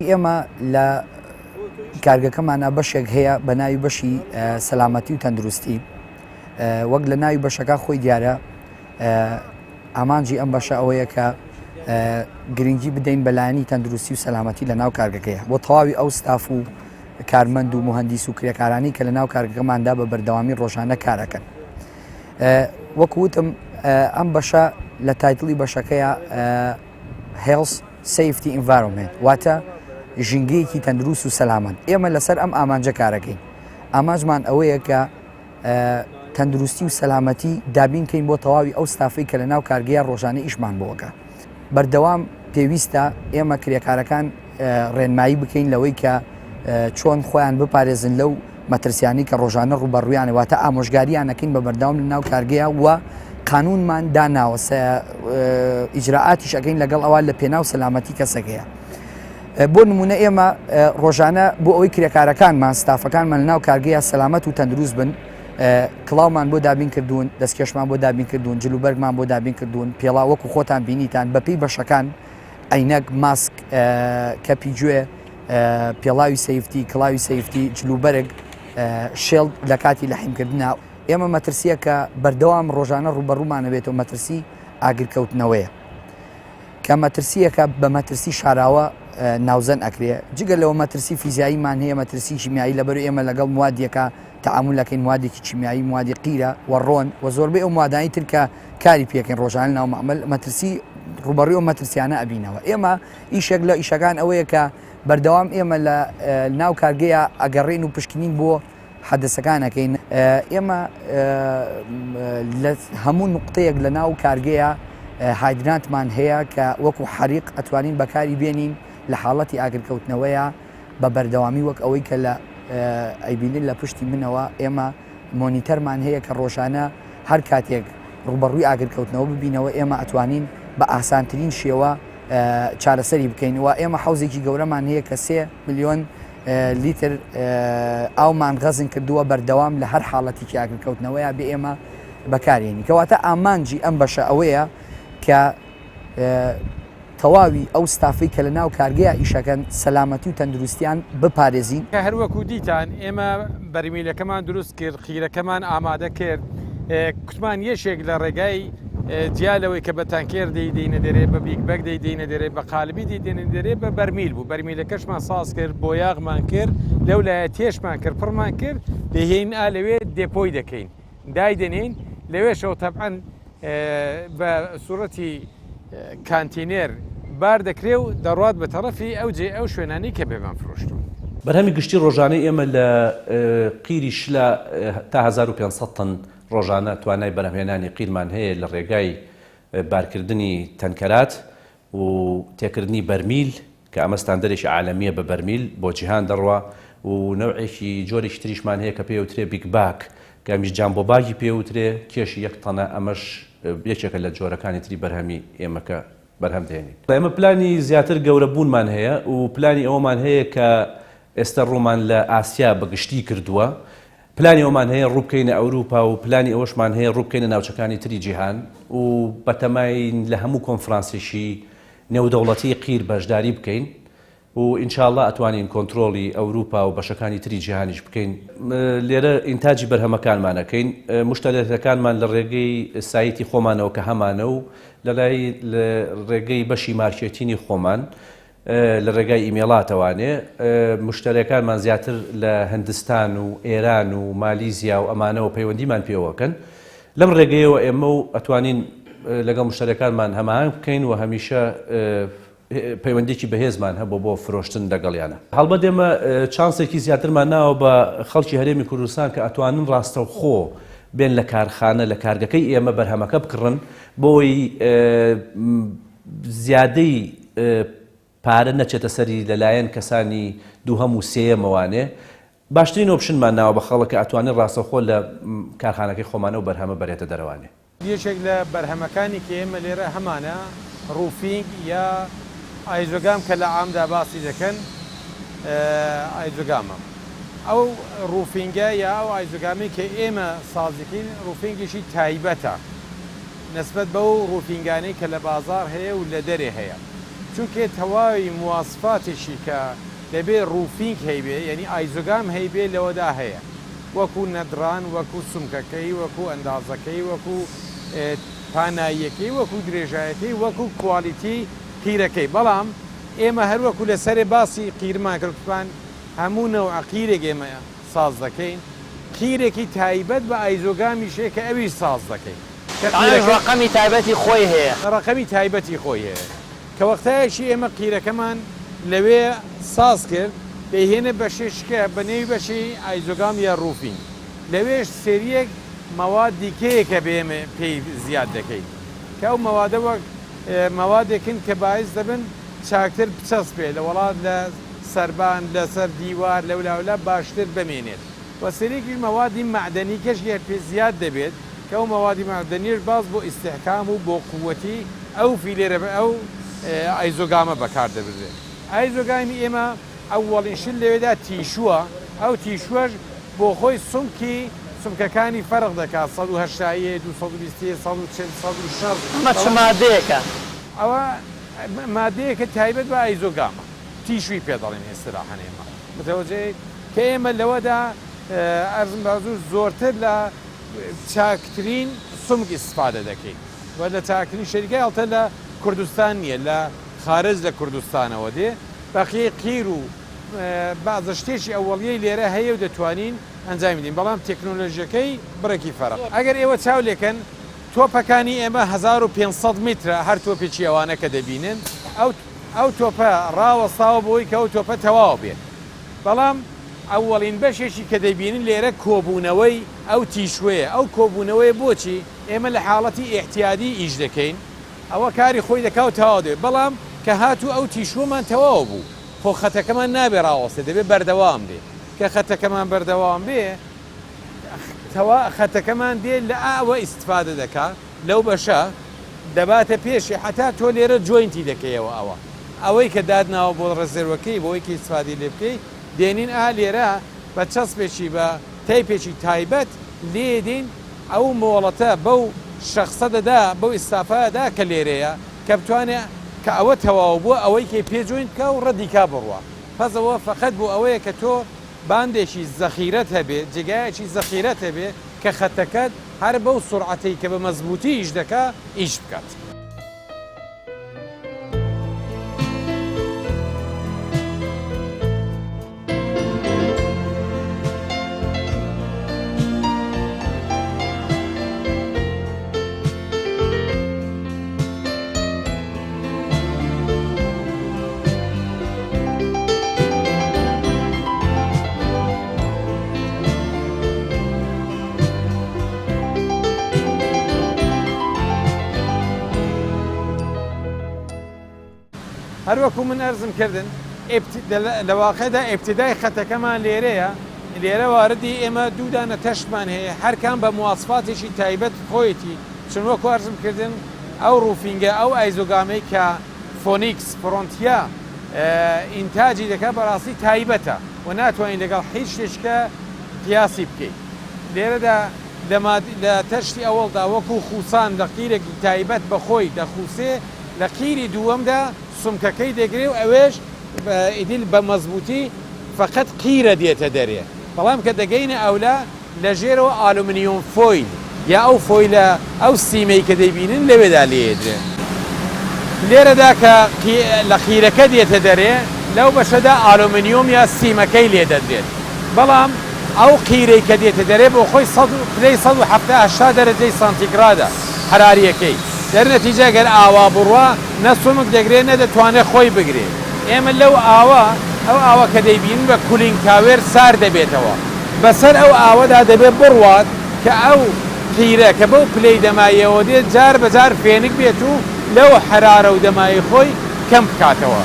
ئێمە لە کارگەکەمانە بەشێک هەیە بە ناوی بەشی سەلامەتی و تەندروستی وەک لە ناوی بەشەکە خۆی دیارە ئامانجی ئەم بەشە ئەوەیە کە گرنگی بدەین بەلایەنی تەندروستی و سەلامەتی لە ناو کارگەکەیە بۆ تەواوی ئەو ستاف و کارمەند و مهندیس و کرێکارانی کە لە ناو کارگەکەماندا بە بەردەوامی ڕۆژانە کارەکەن وەکوتم ئەم بەشە لە تایتڵی بەشەکەیە Health Safety Environment واتە ژینگەیەکی تەندروست و سەلامەت ئێمە لەسەر ئەم ئامانجە کارەکەین ئامانجمان ئەوەیە کە تەندروستی و سەلامەتی دابینکەین بۆ تەواوی ئەو ستافەی کە لە ناو کارگەیە ڕۆژانە ئیشمان بۆەکە بەردەوام پێویستە ئێمە کرێکارەکان ڕێنمایی بکەین لەوەی کە چۆن خۆیان بپارێزن لەو مەترسیانی کە ڕۆژانە ڕوبەڕوویانە واتە ئامۆژگاریانەکەین بە بەردەوام لە ناو کارگەیە وە قانونمان داناوە ئیجراعاتیش ئەگەین لەگەڵ ئەوان لە پێناو سەلامەتی کەسەکەیە بۆ نمونە ئێمە ڕۆژانە بۆ ئەوەی کرێکارەکانمان ستافەکانمان لە ناو کارگەیە سەلامەت و تەندروست بن کڵاومان بۆ دابین کردوون دەستکێشمان بۆ دابین کردوون جلوبەرگمان بۆ دابین کردوون پێڵا وەکو خۆتان بینیتان بەپێی بەشەکان عینەک ماسک کەپی گوێ پێڵاوی سەیفتی کڵاوی سەیفتی جلوبەرگ شێڵ لە کاتی لەحیمکردنا ئێمە مەترسیە کە بەردەوام ڕۆژانە ڕوبەڕوومانە بێتەوە مەترسی ئاگرکەوتنەوەیە کە مەترسیەکە بە مەترسی شاراوە ناوزەن ئەکرێ جگە لەوە مەترسی فیزیاییمان هەیە مەترسی کیمیایی لەبەر ئێمە لەگەڵ موادیەکە تەعامل لەکەین موادێکی کیمیایی موادی قیرە و ڕۆن و زۆربەی ئەو موادانی تر کە کاری پێکەین ڕۆژانە ناو مەعمەل مەترسی ڕوبەڕی و مەترسیانە ئەبینەوە ئێمە ئیشێک لە ئیشەکان ئەوەیە کە بەردەوام ئێمە لە ناو کارگەیە ئەگەڕین و پشکنین بۆ حەدەسەکانەکەین ئێمە لە هەموو نقطەیەک لە ناو کارگەیە هایدرانتمان هەیە کە وەکو حەریق ئەتوانین بەکاری بێنین لە حاڵەتی ئاگرکەوتنەوەیە بە بەردەوامی وەک ئەوەی کە لە ئەیبینین لە پشتی منەوە ئێمە مۆنیتەرمان هەیە کە ڕۆژانە هەر کاتێک ڕوبەڕووی ئاگرکەوتنەوە ببینەوە ئێمە ئەتوانین بە ئاسانترین شێوە چارەسەری بکەینەوە ئێمە حوزێکی گەورەمان هەیە کە 3 ملیۆن لیتر ئاومان غەزن کردووە بەردەوام لە هەر حاڵەتێکی ئاگرکەوتنەوەیە بێ ئێمە بەکارێنی کەواتە ئامانجی ئەم بەشە ئەوەیە کە تەواوی ئەو ستافەی کە لە ناو کارگەیە ئیشەکەن سەلامەتی و تەندروستیان بپارێزین کە هەروەکو دیتان ئێمە بەرمیلەکەمان دروست کرد خیرەکەمان ئامادە کرد کوتمان یەشێک لە ڕێگای جیالەوەی کە بە تانکێر دەیدەینە دەرێ بە بیگبەک دەیدەینە دەرێ بە قالبی دەیدێنە دەرێ بە بەرمیل بوو بەرمیلەکەشمان ساز کرد بۆ یاغمان کرد لەو لایە تێشمان کرد پڕمان کرد دەهێن لەوێ دێپۆی دەکەین دایدەنین لەوێشەوە تەبعەن بە سوورەتی کانتینێر بار دەکرێ و دەڕات بە تەڕەفی ئەو شوێنانی کە بێمان فرۆشتون بەرهەمی گشتی ڕۆژانەی ئێمە لە قیری شلە تا 1500 تن ڕۆژانە توانای بەرهەمهێنانی قیرمان هەیە لە ڕێگای بارکردنی تەنکەرات و تێکردنی بەرمیل کە ئەمە ستاندەرێکی عالەمیە بە بەرمیل بۆ جیهان دەڕوا و نەوعێکی جۆرێکی تریشمان هەیە کە پێوترێ بیگ باک کامیش جامبۆباگی پێوترێ کێشی 1 تەنە ئەمەش یەکێکە لە جۆرەکانی تری بەرهەمی ئێمەکە بەرهەم دێنین. ئێمە پلانی زیاتر گەورە بوونمان هەیە و پلانی ئەومان هەیە کە ئێستا ڕوومان لە ئاسیا بەگشتی کردووە. پلانی ئەومان هەیە ڕووبکەینە ئەوروپا و پلانی ئەوەشمان هەیە ڕووبکەینە ناوچەکانی تری جیهان و بەتەماین لە هەموو کۆنفرانسێکی نێودەوڵەتی قیر بەشداری بکەین و ئینشاءڵڵا ئەتوانین کۆنتترۆلی ئەوروپا و بەشەکانی تری جیهانیش بکەین. لێرە ئینتاجی بەرهەمەکانمانەکەین مشتەلەتەکانمان لە ڕێگەی سایتی خۆمانەوە کە هەمانە و لەلای ڕێگەی بەشی مارکێتینی خۆمان لە ڕێگای ئیمێڵاتەوانێ مشتەرەکانمان زیاتر لە هەندستان و ئێران و مالیزیا و ئەمانەوە پەیوەندیمان پێوەکەن لەم ڕێگەیەوە ئێمە و ئەتوانین لەگەڵ مشتەرەکانمان هەماهنگ بکەین و هەمیشە پەیوەندێکی بەهێزمان هەبوو بۆ فرۆشتن لەگەڵیانە. هەڵبەت ئێمە چانسێکی زیاترمان ناوە بە خەڵکی هەرێمی کوردستان کە ئەتوانن ڕاستەوخۆ بێن لە کارخانە لە کارگەکەی ئێمە بەرهەمەکە بکڕن بۆی زیادەی پارە نەچێتە سەری لەلایەن کەسانی دووهەم و سێیەمەوانێ باشترین ئۆپشنمان ناوە بە خەڵک کە ئەتوانێت ڕاستەوخۆ لە کارخانەکەی خۆمانە و بەرهەمە بەرێتە دەرەوانێ. یەکێک لە بەرهەمەکانی کە ئێمە لێرە هەمانە ڕوفینگ یا ئایزۆگام کە لە عامدا باسی دەکەن ئایزۆگامە ئەو ڕوفینگە یا ئەو ئایزۆگامی کە ئێمە سازیکەین ڕوفینگیشی تایبەتە نسبەت بەو ڕوفینگانەی کە لە بازار هەیە و لە دەرێ هەیە چونکە تەواوی مواسفاتێکی کە دەبێ ڕوفینگ هەیبێ یعنی ئایزۆگام هەیبێ لەوەدا هەیە وەکو نەدران وەکو سومکەکەی وەکو ئەندازەکەی وەکو پاناییەکەی وەکو درێژایەکەی وەکو کوالیتی قیرەکەی بەڵام ئێمە هەروەکو لەسەر باسی قیرمان کردوان هەموو نەوع قیرێک ئێمە ساز دەکەین قیرێکی تایبەت بە ئایزۆگامی شێ کە ئەوی ساز دەکەین ڕقەمی تایبەتی خۆی هەیە ڕقەمی تایبەتی خۆی هەیە کە وەختایەکی ئێمە قیرەکەمان لەوێ ساز کرد پێهێنە بەشێشکە بە نێوی بەشی ئایزۆگام یا ڕوفین لەوێش سێریەک مەواد دیکەیە کە بێمە پێی زیاد دەکەین کە ئەو مەوادە وەک مەوادێکن کە باعث دەبن چاکتر بچەسپێ لە وڵات لە سەربان لەسەر دیوار لەولاولە باشتر بمێنێت وە سەرێکی مەوادی معدەنی کەشگێر پێ زیاد دەبێت کە ئەو مەوادی معدەنیش باز بۆ ئیستحکام و بۆ قووەتی ئەو فیلێرە ئەو ئایزۆگامە بەکار دەبرێت ئایزۆگامی ئێمە ئەووەڵین شل لەوێدا تیشووە ئەو تیشوەش بۆ خۆی سومکەکانی فەرق دەکات 1970 چ مادەیەکە ئەوە مادەیەکە تایبەت بە ئایزۆگامە تیشوی پێ دەڵێن ئێستراحەن ئێمە متەوەجێ کە ئێمە لەوەدا ئەرزم بازوو زۆرتر لە چاکترین سومک ئیسفادە دەکەین و لە چاکترین شەریکە هەڵتە لە کوردستان نییە لە خارج لە کوردستانەوە دێ بەقیە قیر و بازە شتێکی ئەوەڵیەی لێرە هەیە و دەتوانین ئەنجام بدەین بەڵام تەکنۆلۆژیەکەی بڕێکی فەرق ئەگەر ئێوە چاو لێکەن تۆپەکانی ئێمە 1500 میترە هەر تۆپێکی ئەوانە کە دەبینن ئەو تۆپە ڕاوەستاوە بۆی کە ئەو تۆپە تەواو بێت بەڵام ئەوەڵین بەشێکی کە دەبینن لێرە کۆبوونەوەی ئەو تیشوەیە ئەو کۆبوونەوەی بۆچی ئێمە لە حاڵەتی ئیحتیادی ئیش دەکەین ئەوە کاری خۆی دەکاو تەواو دێت بەڵام کە هاتوو ئەو تیشومان تەواو بوو خۆ خەتەکەمان نابێ ڕاوەستێ دەبێت بەردەوام بێ کە خەتەکەمان بەردەوام بێ خەتەکەمان دێ لە ئاوە ئیسفادە دەکات لەو بەشە دەباتە پێشی حتا تۆ لێرە جوینتی دەکەیەوە ئەوەی کە دادناوە بۆ ڕێزێروەکەی بۆی کە ئیسفادی لێ بکەی دێنین لێرە بە چەسپێکی بە تایپێکی تایبەت لێدین ئەو مۆڵەتە بەو شخصە دەدا بەو ئیستافادا کە لێرەیە کە بتوانێت کە ئەوە تەواو بووە ئەوەی کە پێجوین بکە و ڕەدیکا بڕوە پەسەوە فقط بۆ ئەوەیە کە تۆ باندێکی زەخیرەت هەبێ جێگایەکی زەخیرەت هەبێ کە خەتەکەت هەر بەو سورعەتەی کە بە مەزبوطی ئیش دەکا ئیش بکات. هەروەکو من ئەرزم کردن لە واقعدا ئێبتیدای خەتەکەمان لێرەیە لێرە واردی ئێمە دوودانە تەشتمان هەیە هەرکان بە مواسفاتێکی تایبەت خۆیەتی چون وەکو ئەرزم کردن ئەو ڕوفینگە ئەو ئایزۆگامەی کە فۆنیکس فڕۆنتیا ئینتاجی دەکات بەڕاستی تایبەتە و ناتوانین لەگەڵ هیچ شتێکە قیاسی بکەیت لێرەدا لە تەشتی ئەوەڵدا وەکو خوسان لە قیرێکی تایبەت بەخۆی دەخوسێ لە قیری دووەمدا سومکەکەی دەگرێ و ئەوێش ئیدیل بە مەزبوطی فقط قیرە دێتە دەرێ بەڵام کە دەگەینە ئەولا لە ژێرەوە ئالومنیۆم فۆیل یا ئەو فۆیلە ئەو سیمەی کە دەیبینن لەوێدا لێدرێن لێرەدا کە لە قیرەکە دێتە دەرێ لەو بەشەدا ئالومنیۆم یا سیمەکەی لێ دەدرێت بەڵام ئەو قیرەی کە دێتە دەرێ بۆ خۆی 170 دەرەجەی سانتیگرادە حراریەکەی دەرنەتیجە گەر ئاوا بڕوە نەسومک دەگرێت نەدەتوانێت خۆی بگرێت ئێمە لەو ئەو ئاوە کە دەیبین بە کولینگ کاوێر سار دەبێتەوە بەسەر ئەو ئاوەدا دەبێت بڕوات کە ئەو قیرە کە بەو پلەی دەمایەوە دێت جار بەجار فێنک بێت و لەو حرارە و دەمای خۆی کەم بکاتەوە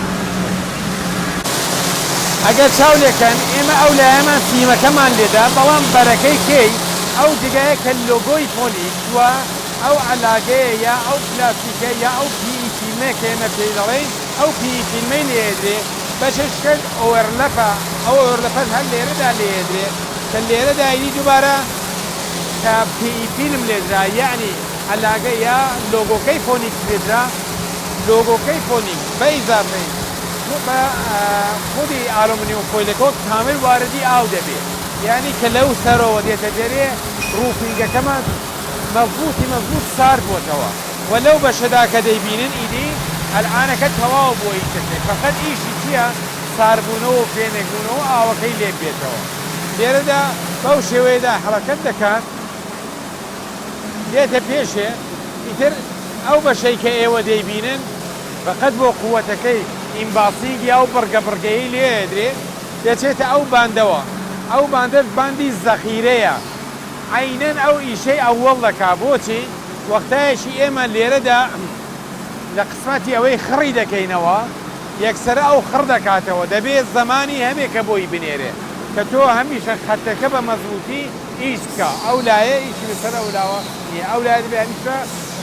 ئەگەر چاو لێکەن ئێمە ئەو لایەمان سیمەکەمان لێدا بەڵام بەرەکەی کەی ئەو جگایە کە لۆگۆی فۆنیک وە ئەو علاگەیە یا ئەو پلاستیکە یا ئەو پیئیتیمە کە ئێمە پێی دەڵێن ئەو پیئیتیمەی لێدرێ بەشش کرد ئۆوەرلەپە ئەو ئۆوەرلەپەت هەر لێرەدا لێدرێ کە لێرەدا یعنی دووبارە کە پیئیتیم لێدرا یعنی علاگە یا لۆگۆکەی فۆنیک لێدرا لۆگۆکەی فۆنیک بە ئیزافەی بە خودی ئالومنیۆم فۆیلەکە کامل واردی ئاو دەبێت یعنی کە لەو سەرەوە دێتە دەرێ ڕوفینگەکەمان مەزبوط سار بۆتەوە و لەو بەشەدا کە دەیبینن ئیدی ئەلعانەکە تەواو بۆی کردێ فقط ئیشی چییە ساربوونەوە و فێنێکبوونەوە ئاوەکەی لێ بێتەوە لێرەدا بەو شێوەیەدا حرەکەت دەکات دێتە پێشێ ئیتر ئەو بەشەی کە ئێوە دەیبینن فقط بۆ قووەتەکەی ئیمباسینگ یا ئەو بڕگەبڕگەیی لێدرێ دەچێتە ئەو باندەوە ئەو باندەش باندی زەخیرەیە عینەن ئەو ئیشەی ئەوەڵ دەکا بۆچی وەختایەکی ئێمە لێرەدا لە قسمەتی ئەوەی خڕی دەکەینەوە یەکسرە ئەو خڕ دەکاتەوە دەبێت زمانی هەمێکە بۆی بنێرێ کە تۆ هەمیشە خەتەکە بە مەزبوطی ئیش بکە ئەو لایە ئیشی بەسەر ئەولاوە ئەو لایە دەبێت هەمیشە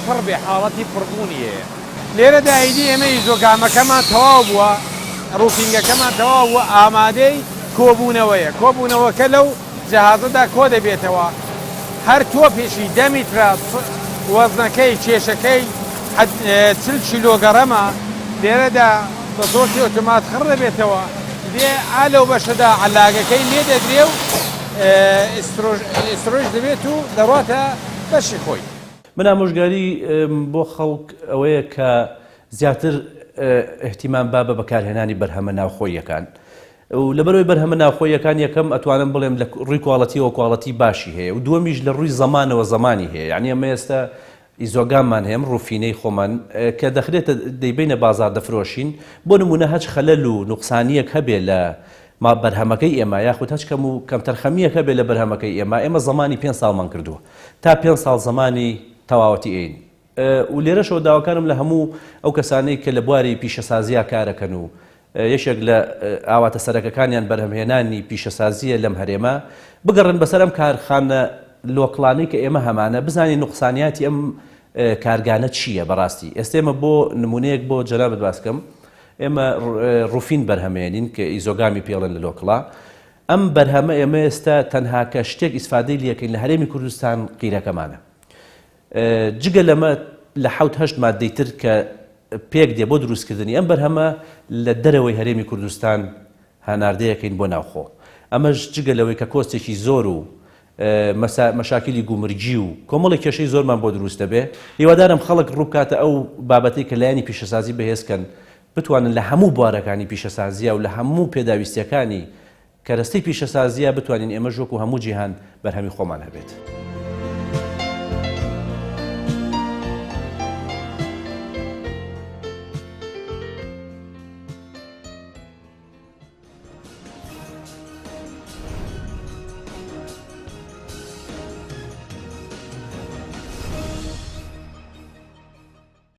پڕ بێ حاڵەتی پڕبوونیەیە لێرەدا ئیدی ئێمە ئیزۆگامەکەمان تەواو بووە ڕوفینگەکەمان تەواو بووە ئامادەی کۆبوونەوەیە کۆبوونەوەکە لەو جەهازەدا کۆ دەبێتەوە هەر تۆپێکی 10 میترە وەزنەکەی کێشەکەی 40 کیلۆگەڕەمە لێرەدا بە زۆرتی ئۆتۆمات خڕ دەبێتەوە دێ ئالەو بەشەدا علاگەکەی لێ دەدرێ و ئیسرۆژ دەبێت و دەڕاتە بەشی خۆی من ئامۆژگاری بۆ خەڵک ئەوەیە کە زیاتر احتیمام با بە بەکارهێنانی بەرهەمە ناوخۆیەکان و لەبەرەوەی بەرهەمە ناوخۆیەکان یەکەم ئەتوانم بڵێم لە ڕووی کواڵەتیەوە کواڵەتی باشی هەیە و دووەمیش لە ڕووی زەمانەوە زەمانی هەیە یعنی ئەمە ئێستا ئیزۆگاممان هەیە ڕوفینەی خۆمان کە دەخرێتە دەیبینە بازار دەفرۆشین بۆ نمونە هەچ خەلەل و نوقسانیەک هەبێ لە بەرهەمەکەی ئێمە یاخود هەچ کەم و کەم تەرخەمیەک هەبێ لە بەرهەمەکەی ئێمە زمانی 5 ساڵمان کردووە تا 5 ساڵ زمانی تەواوەتی ئین و لێرەشەوە داواکارم لە هەموو ئەو کەسانەی کە لە بواری پیشەسازیە کارەکەن و یەکێک لە ئاواتە سەرەکەکانیان بەرهەمهێنانی پیشەسازیە لەم هەرێمە بگەڕن بەسەر ئەم کارخانە لۆکڵانەی کە ئێمە هەمانە بزانین نوقسانیاتی ئەم کارگانە چییە بەڕاستی ئێستێمە بۆ نمونەیەک بۆ جەنابەت باسکەم ئێمە ڕوفین بەرهەمێنین کە ئیزۆگامی پێڵێن لە لۆکڵا ئەم بەرهەمە ئێمە ئێستا تەنها کە شتێک ئیسفادەی لەکەین لە هەرێمی کوردستان قیرەکەمانە جگە لەمە لە 7-8 مادەی تر کە پێک دێ بۆ دروستکردنی ئەم بەرهەمە لە دەرەوەی هەرێمی کوردستان هەناردەیەکەین بۆ ناوخۆ ئەمەش جگە لەوەی کە کۆستێکی زۆر و مەشاکلی گومرگی و کۆمەڵی کێشەی زۆرمان بۆ دروست دەبێ هیوادارم خەڵک ڕووکاتە ئەو بابەتی کە لایەنی پیشەسازی بەهێزکەن بتوانن لە هەموو بوارەکانی پیشەسازیە و لە هەموو پێداویستیەکانی کەرەستەی پیشەسازیە بتوانین ئێمە ژۆک و هەموو جیهان بەرهەمی خۆمان هەبێت.